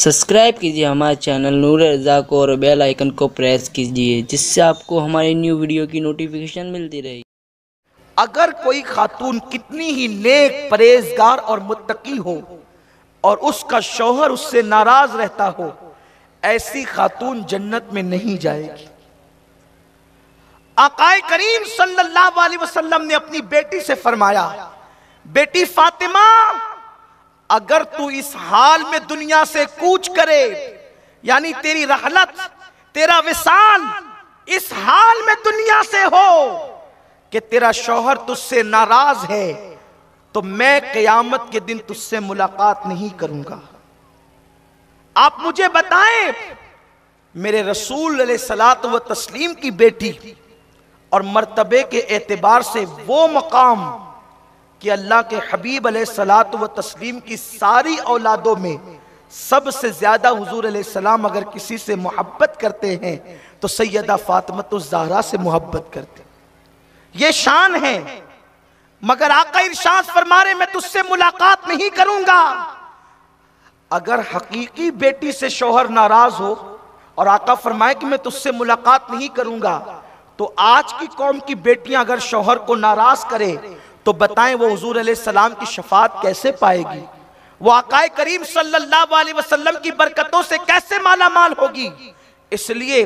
Subscribe कीजिए हमारे channel नूर रज़ा को और बेल आइकन को प्रेस कीजिए, जिससे आपको हमारी न्यू वीडियो की नोटिफिकेशन मिलती रहे। अगर कोई खातून कितनी ही नेक, परहेजगार और मुत्तकी हो और उसका शौहर उससे नाराज रहता हो, ऐसी खातून जन्नत में नहीं जाएगी। आकाए करीम सल्लल्लाहु अलैहि वसल्लम ने अपनी बेटी से फरमाया, बेटी फातिमा, अगर तू इस हाल में दुनिया से कूच करे, यानी तेरी रहलत, तेरा विसाल इस हाल में दुनिया से हो कि तेरा शौहर तुझसे नाराज है, तो मैं क़यामत के दिन तुझसे मुलाकात नहीं करूंगा। आप मुझे बताएं, मेरे रसूल अलैहिस्सलातु व तस्लीम की बेटी और मर्तबे के एतबार से वो मकाम कि अल्लाह के हबीब अलैहिस्सलातु व तस्लीम की सारी औलादों में सबसे ज्यादा हुजूर अलैहिस्सलाम अगर किसी से मोहब्बत करते हैं तो सैयदा फातिमातुज़ ज़हरा से मोहब्बत करते, ये शान है। मगर आका इरशाद फरमा रहे, मैं तुझसे मुलाकात नहीं करूंगा। अगर हकीकी बेटी से शौहर नाराज हो और आका फरमाए कि मैं तुझसे मुलाकात नहीं करूंगा, तो आज की कौम की बेटियां अगर शौहर को नाराज करे तो बताएं वो हुजूर अलैहिस्सलाम की शफाअत कैसे पाएगी, वो आकाए करीम सल्लल्लाहु अलैहि वसल्लम की बरकतों से कैसे माला माल होगी। इसलिए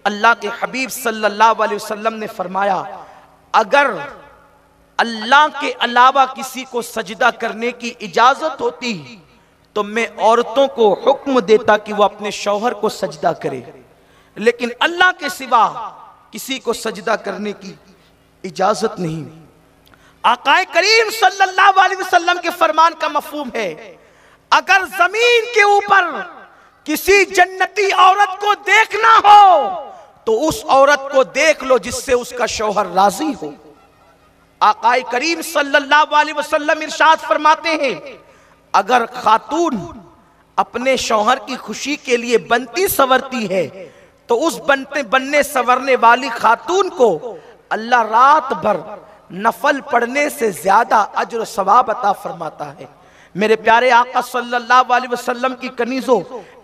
अल्लाह के हबीब सल्लल्लाहु अलैहि वसल्लम ने फरमाया, अगर अल्लाह के अलावा किसी को सजदा करने की इजाजत होती तो मैं औरतों को हुक्म देता कि वो अपने शौहर को सजदा करे, लेकिन अल्लाह के सिवा किसी को सजदा करने की इजाजत नहीं। आकाए करीम सल्लल्लाहु अलैहि वसल्लम के फरमान का मफहूम है, अगर जमीन के ऊपर किसी जन्नती औरत को देखना हो तो उस औरत को देख लो जिससे उसका शौहर राजी हो। आकाए करीम सल्लल्लाहु अलैहि वसल्लम इरशाद फरमाते हैं, अगर खातून अपने शौहर की खुशी के लिए बनती संवरती है तो उस बनने संवरने वाली खातून को अल्लाह रात भर नफल पढ़ने से ज्यादा अज्र सवाब अता फरमाता है। मेरे प्यारे आका सल्लल्लाहु अलैहि वसल्लम की कनीज़ों,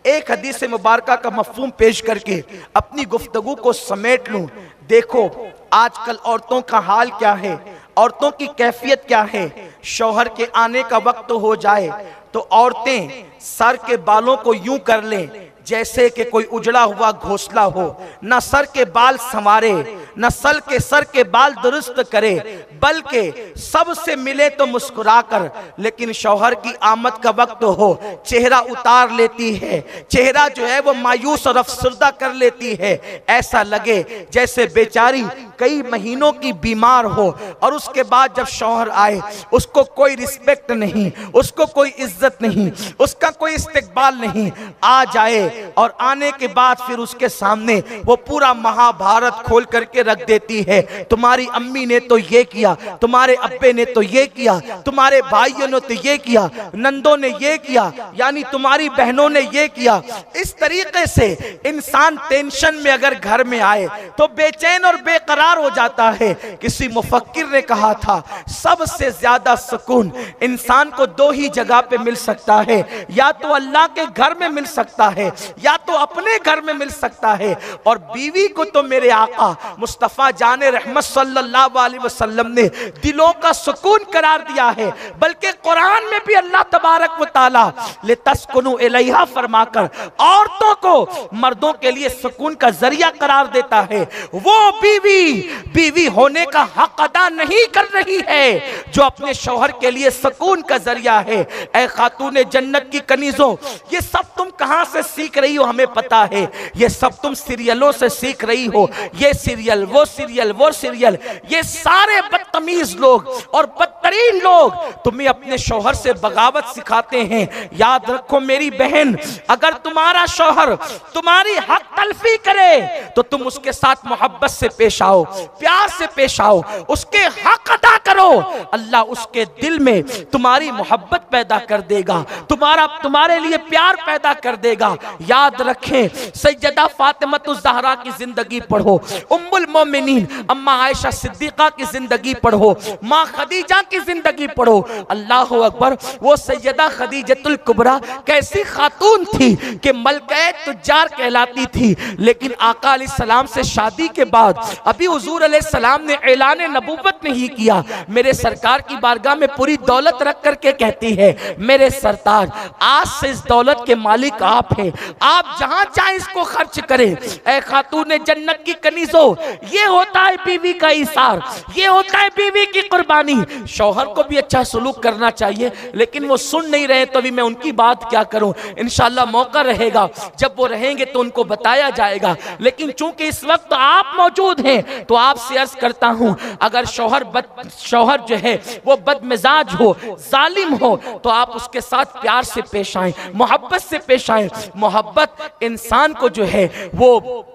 एक हदीस मुबारका का मफहूम पेश करके अपनी गुफ्तगू को समेट लूं। देखो आजकल औरतों का हाल क्या है, औरतों की कैफियत क्या है। शौहर के आने का वक्त हो जाए तो औरतें सर के बालों को यूं कर लें जैसे कि कोई उजड़ा हुआ घोंसला हो, न सर के बाल संवारे, न सर के बाल दुरुस्त करे, बल्कि सबसे मिले तो मुस्कुराकर, लेकिन शौहर की आमद का वक्त हो चेहरा उतार लेती है, चेहरा जो है वो मायूस और अफसरदा कर लेती है। ऐसा लगे जैसे बेचारी कई महीनों की बीमार हो और उसके बाद जब शौहर आए उसको कोई रिस्पेक्ट नहीं, उसको कोई इज्जत नहीं, उसका कोई इस्तकबाल नहीं। आ जाए और आने के बाद फिर उसके सामने वो पूरा महाभारत खोल करके रख देती है, तुम्हारी अम्मी ने तो ये किया, तुम्हारे अब्बे ने तो ये किया, तुम्हारे भाइयों ने तो ये किया, नंदों ने ये किया, यानी तुम्हारी बहनों ने ये किया। इस तरीके से इंसान टेंशन में अगर घर में आए तो बेचैन और बेकरार हो जाता है। किसी मुफक्किर ने कहा था, सबसे ज्यादा सुकून इंसान को दो ही जगह पे मिल सकता है, या तो अल्लाह के घर में मिल सकता है या तो अपने घर में मिल सकता है। और बीवी को तो मेरे आका मुस्तफा जाने रहमत सल्लल्लाहु अलैहि वसल्लम ने दिलों का सुकून करार दिया है, बल्कि कुरान में भी अल्लाह तबारक व तआला लितस्कुनु इलैहा फरमाकर औरतों को मर्दों के लिए सुकून का जरिया करार देता है। वो बीवी होने का हक अदा नहीं कर रही है जो अपने शौहर के लिए सुकून का जरिया है। ऐ खातूने जन्नत की कनीजों, ये सब तुम कहां से सीख रही हो हमें पता है, ये सब तुम सीरियलों से सीख रही हो। ये सीरियल वो सीरियल वो सीरियल, ये सारे बदतमीज लोग और बदतरीन लोग तुम्हें अपने शौहर से बगावत सिखाते हैं। याद रखो मेरी बहन, अगर तुम्हारा शौहर तुम्हारी हक तलफी करे तो तुम उसके साथ मोहब्बत से पेश आओ। आओ, प्यार से पेश आओ, उसके हक अदा करो, अल्लाह उसके दिल में तुम्हारी मोहब्बत पैदा कर देगा, तुम्हारे लिए प्यार पैदा कर देगा। याद रखें, सैयदा फातिमतुज़ ज़हरा की जिंदगी पढ़ो, उम्मुल मोमिनीन अम्मा आयशा सिद्दीक़ा की जिंदगी पढ़ो, माँ खदीजा की जिंदगी पढ़ो। अल्लाह अकबर, वो सैयदा खदीजतुल कुबरा कैसी खातून थी कि मलके तुज्जार कहलाती थी, लेकिन आका अलैहिस्सलाम से शादी के बाद अभी हुजूर अलैहिस्सलाम ने ऐलान नबूवत नहीं किया, मेरे सरकार की बारगाह में पूरी दौलत रख करके कहती है, मेरे सरताज आज से इस दौलत के मालिक आप हैं, आप जहां चाहे इसको खर्च करें। ऐ खातून जन्नत की कनीज़ो, ये होता है बीवी का इसार, ये होता है बीवी की कुर्बानी। शौहर को भी अच्छा सलूक करना चाहिए, लेकिन वो सुन नहीं रहे तो अभी मैं उनकी बात क्या करूं। इंशाअल्लाह मौका रहेगा, जब वो रहेंगे तो उनको बताया जाएगा, लेकिन चूंकि इस वक्त आप मौजूद हैं तो आपसे अर्ज करता हूं, अगर शौहर जो है वो बदमिजाज हो, जालिम हो, तो आप उसके साथ प्यार से पेश आएं, मोहब्बत से पेश आएं। मोहब्बत इंसान को जो है वो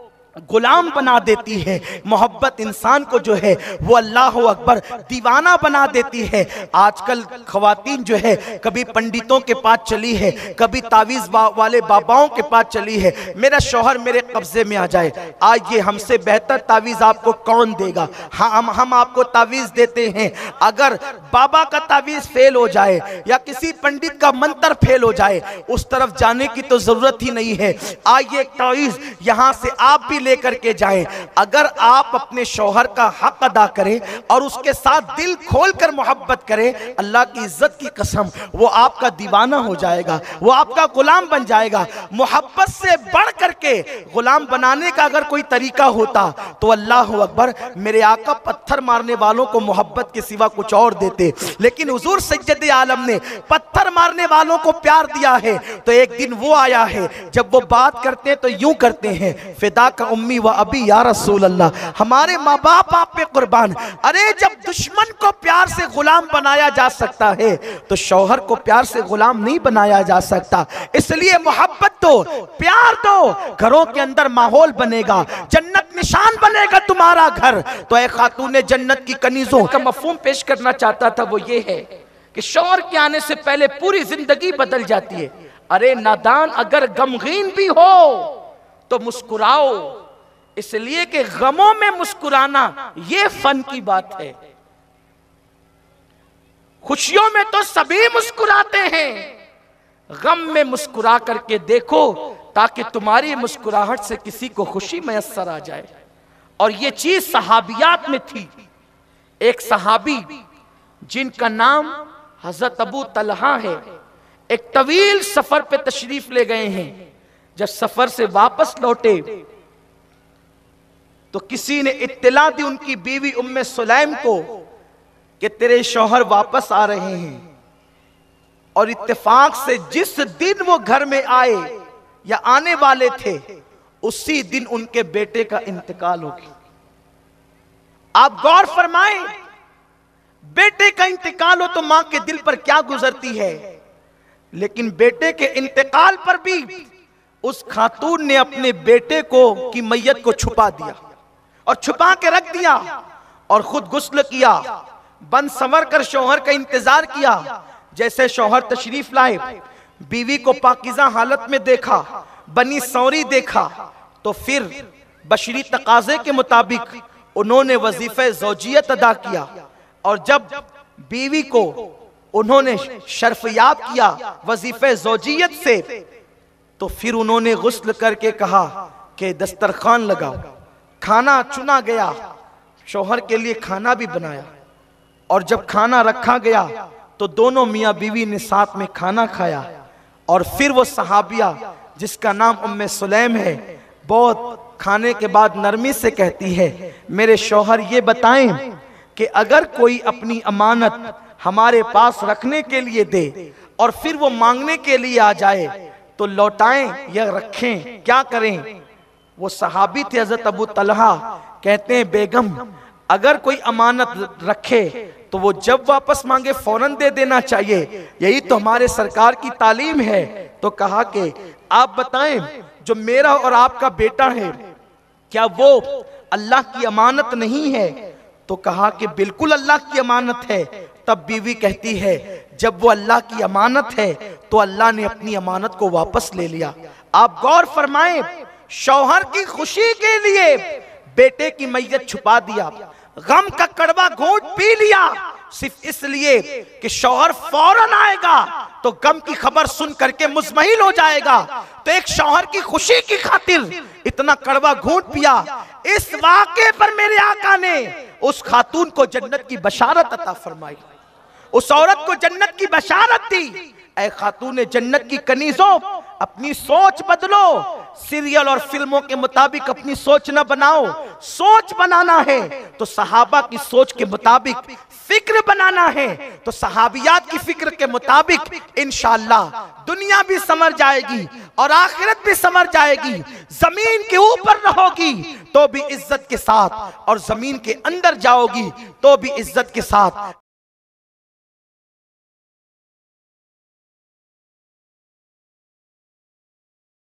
गुलाम बना देती है, मोहब्बत इंसान को जो है वो अल्लाह अकबर दीवाना बना देती है। आजकल खवातीन जो है कभी पंडितों के पास चली है, कभी तावीज़ वाले बाबाओं के पास चली है, मेरा शौहर मेरे कब्जे में आ जाए, आज ये हमसे बेहतर तावीज़ आपको कौन देगा। हम आपको तावीज़ देते हैं, अगर बाबा का तावीज़ फेल हो जाए या किसी पंडित का मंत्र फेल हो जाए, उस तरफ जाने की तो जरूरत ही नहीं है। आज ये तावीज़ यहाँ से आप भी लेकर के जाएं। अगर आप अपने शौहर का हक अदा करें और उसके साथ दिल खोलकर मोहब्बत करें, अल्लाह की इज्जत की कसम, वो आपका दीवाना हो जाएगा, वो आपका गुलाम बन जाएगा। मोहब्बत से बढ़ करके गुलाम बनाने का अगर कोई तरीका होता तो अल्लाह अकबर, मेरे आका पत्थर मारने वालों को मोहब्बत के सिवा कुछ और देते, लेकिन हुजूर सज्जद आलम ने पत्थर मारने वालों को प्यार दिया है। तो एक दिन वो आया है जब वो बात करते हैं तो यूं करते हैं, फिदा का उम्मी व अबी या रसूल अल्लाह, हमारे माँ बाप आप पे कुर्बान। अरे जब दुश्मन को प्यार से गुलाम बनाया जा सकता है तो शौहर को प्यार से गुलाम नहीं बनाया जा सकता। इसलिए मोहब्बत दो, प्यार दो, घरों के अंदर माहौल बनेगा, जन्नत निशान बनेगा तुम्हारा घर। तो एक खातून जन्नत की कनीजों का मफहूम पेश करना चाहता था, वो ये है कि शौहर के आने से पहले पूरी जिंदगी बदल जाती है। अरे नादान, अगर गमगीन भी हो तो मुस्कुराओ, इसलिए कि गमों में मुस्कुराना ये फन की बात है। खुशियों में तो सभी मुस्कुराते हैं, गम में मुस्कुरा करके देखो ताकि तुम्हारी मुस्कुराहट से किसी को खुशी मैसर आ जाए। और ये चीज सहाबियात में थी। एक सहाबी जिनका नाम हजरत अबू तलहा है, एक तवील सफर पे तशरीफ ले गए हैं। जब सफर से वापस लौटे तो किसी ने इत्तला दी उनकी बीवी उम्मे सुलैम को कि तेरे शौहर वापस आ रहे हैं। और इत्तेफाक से जिस दिन वो घर में आए या आने वाले थे, उसी दिन उनके बेटे का इंतकाल हो गया। आप गौर फरमाएं, बेटे का इंतकाल हो तो मां के दिल पर क्या गुजरती है, लेकिन बेटे के इंतकाल पर भी उस खातून ने अपने बेटे को की मैयत को छुपा दिया और छुपा के रख दिया और खुद गुस्ल किया, बन संवर कर शौहर का इंतजार किया। जैसे शौहर तशरीफ लाए, बीवी को पाकीज़ा हालत में देखा, बनी सौरी देखा, तो फिर बशरी तकाजे के मुताबिक उन्होंने वजीफे ज़ौजियत अदा किया। और जब बीवी को उन्होंने शर्फयाब किया वजीफे ज़ौजियत से, तो फिर उन्होंने गुस्ल करके कहा कि दस्तरखान लगाओ। खाना चुना गया, शौहर के लिए खाना भी बनाया, और जब खाना रखा गया तो दोनों मियाँ बीवी ने साथ में खाना खाया। और फिर वो सहाबिया जिसका नाम उम्मे सुलैम है, बहुत खाने के बाद नरमी से कहती है, मेरे शौहर ये बताएं कि अगर कोई अपनी अमानत हमारे पास रखने के लिए दे और फिर वो मांगने के लिए आ जाए तो लौटाएं या रखें, क्या करें। वो सहाबी थे हजरत अबू तलहा, कहते हैं बेगम अगर कोई अमानत रखे तो वो जब वापस मांगे फौरन दे देना चाहिए, यही तो हमारे सरकार की तालीम है। तो कहा कि आप बताएं जो मेरा और आपका बेटा है, क्या वो अल्लाह की अमानत नहीं है? तो कहा कि बिल्कुल अल्लाह की अमानत है। तब बीवी कहती है जब वो अल्लाह की अमानत है तो अल्लाह ने अपनी अमानत को वापस ले लिया। आप गौर फरमाएं, शौहर की खुशी के लिए बेटे की मैयत छुपा दिया, गम का कड़वा घूंट पी लिया, सिर्फ इसलिए कि शौहर फौरन आएगा तो गम की खबर सुन करके मुज़महिल हो जाएगा। तो एक शौहर की खुशी की खातिर इतना कड़वा घूंट पिया। इस वाक़े पर मेरे आका ने उस खातून को जन्नत की बशारत अता फरमाई, उस औरत को जन्नत की बशारत दी। ऐ खातून जन्नत की कनीजों, अपनी सोच बदलो, सीरियल और फिल्मों के मुताबिक अपनी सोच न बनाओ। सोच बनाना है तो सहाबा की सोच के मुताबिक, फिक्र बनाना है तो सहाबियात की फिक्र के मुताबिक इंशाअल्लाह दुनिया भी समझ जाएगी और आखिरत भी समझ जाएगी। जमीन के ऊपर रहोगी तो भी इज्जत के साथ और जमीन के अंदर जाओगी तो भी इज्जत के साथ।